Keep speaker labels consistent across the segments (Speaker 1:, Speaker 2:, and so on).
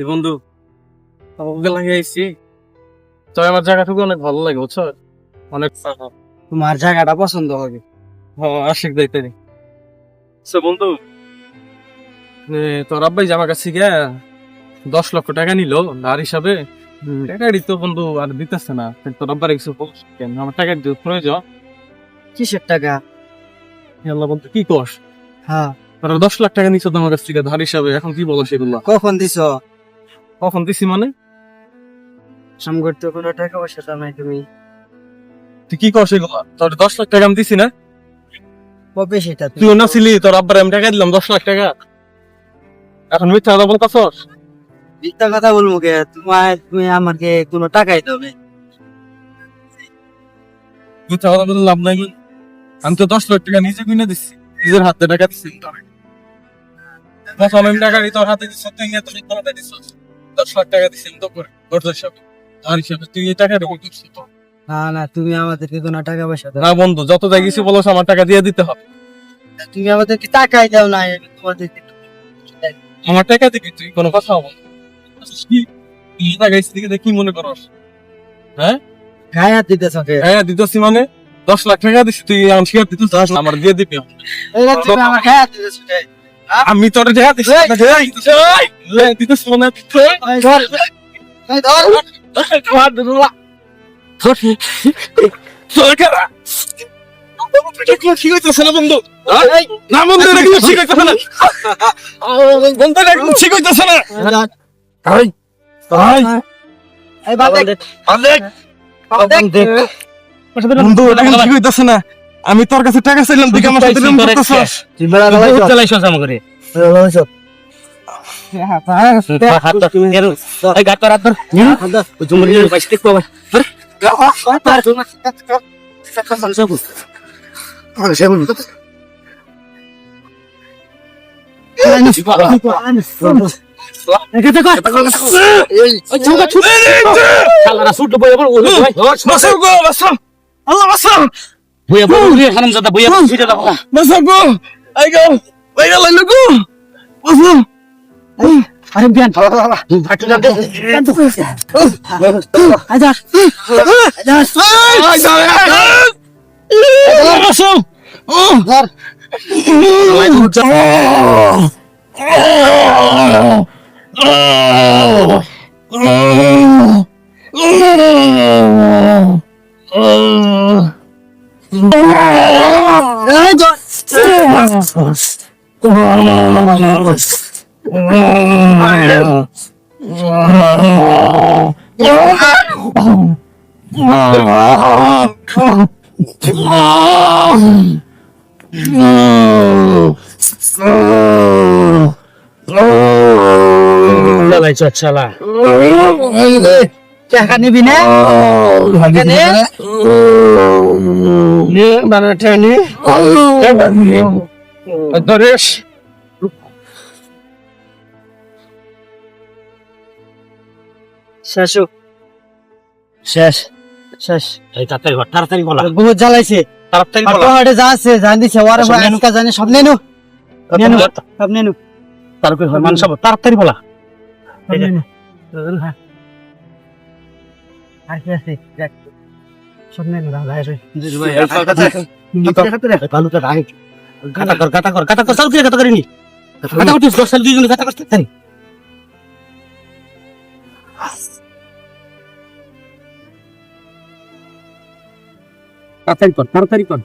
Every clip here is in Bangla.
Speaker 1: বন্ধু লাগিয়েছি তো আমার জায়গাটুকু অনেক ভালো লাগে বুঝছো, অনেক
Speaker 2: তোমার জায়গাটা পছন্দ হবে।
Speaker 1: আশিক যাইতে বন্ধু তোর আব্বাই আমার কাছে গিয়া 10 লক্ষ টাকা নিল ধার হিসাবে। টাকা দিত বন্ধু আর দিতেছে না, তোর আব্বার কিছু কেন আমার টাকা দিতে প্রয়োজন।
Speaker 2: কিসের টাকা?
Speaker 1: বন্ধু কি কস?
Speaker 2: হ্যাঁ,
Speaker 1: 10 লাখ টাকা নিছ আমার কাছ থেকে ধার হিসাবে, এখন কি বলো সেগুলো?
Speaker 2: কখন দিছ?
Speaker 1: কখন দিছি মানে?
Speaker 2: সামগর তো কোনো টাকা পয়সা তো নাই।
Speaker 1: তুই কি কস এগুলো? তোর 10 লাখ টাকা আমি দিছি না?
Speaker 2: কবে সেটা?
Speaker 1: তুই না ছিলি, তোর আব্বার আমি টাকা দিলাম 10 লাখ টাকা, এখন মিথ্যা কথা বলতেছস?
Speaker 2: মিথ্যা কথা বলবো কে? তুমি আমাকে কোনো টাকাই দেবে?
Speaker 1: মিথ্যা কথা বলে লাভ নাই। আমি তো 10 লাখ টাকা নিজে কিনে দিচ্ছি, নিজের হাতে টাকা দিচ্ছি। প্রথম আমি টাকা তোর হাতে দিচ্ছ, তুই নিয়ে তোর হাতে দিচ্ছিস 10 লাখ টাকা দিচ্ছি তো করে হিসাবে আর হিসাবে তুই এই টাকা রেকর্ড করছিস তো?
Speaker 2: না, তুমি আমাদেরকে কোনো টাকা পয়সা দাও
Speaker 1: না বন্ধু, যত যাই কিছু বলো আমার টাকা দিয়ে দিতে হবে।
Speaker 2: তুমি আমাদেরকে টাকাই দাও না, তোমাদেরকে
Speaker 1: আমার টাকা দিবি তুই? কোনো কথা বল কি টাকা দিকে কি মনে করস? হ্যাঁ,
Speaker 2: গায়ে হাত দিতেছ?
Speaker 1: হ্যাঁ দিতেছি মানে 10 লাখ টাকা দিচ্ছি, তুই শিকার দিতেছ আমার দিয়ে দিবি।
Speaker 2: তুমি আমার গায়ে হাত দিতেছ?
Speaker 1: আমি তোর টাকা দিচ্ছি দিতেছি মানে ঠিক হইতেছে না বন্ধু, না বন্ধু এটা কিন্তু ঠিক হইতেছে না, বন্ধু এটা কিন্তু ঠিক হইতেছে না। বন্ধু এটা কিন্তু ঠিক হইতেছে না, আমি তোর কাছে টাকা চাইলাম দিকে আমার সাথে করতেছস।
Speaker 2: টাকা নিবি না? শেষ।
Speaker 3: তাড়াতাড়ি বলা,
Speaker 2: বহুত জ্বালাইছে।
Speaker 3: তাড়াতাড়ি বলা।
Speaker 2: হাটে যা আছে জান দিছে, ওর আজকা জানে সব নেনু সব নেনু।
Speaker 3: তাড়াতাড়ি বলা।
Speaker 2: আর কি আছে? সব নেনু দাদা।
Speaker 3: গাতা কর চালু করে গাতা করিনি। গাতা করছিস 10 সাল 2 জন গাতা করতে তাই। তাড়াতাড়ি কর।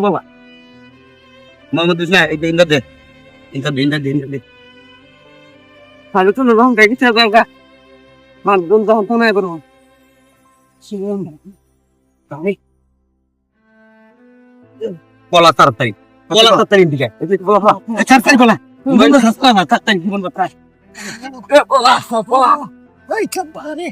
Speaker 3: বাবা মোহাম্মদ ইসলাম এটা ইন্দা দে
Speaker 2: ভালো তো রং দেখেছে গা মান গুণ দাও তো না করব
Speaker 3: বলা তাড়াতাড়ি দিকে
Speaker 2: তাড়াতাড়ি বলা
Speaker 3: বন্ধু সস্তা না থাক তাই জীবন বাঁচায়
Speaker 2: বাবা বাবা এই কাবারে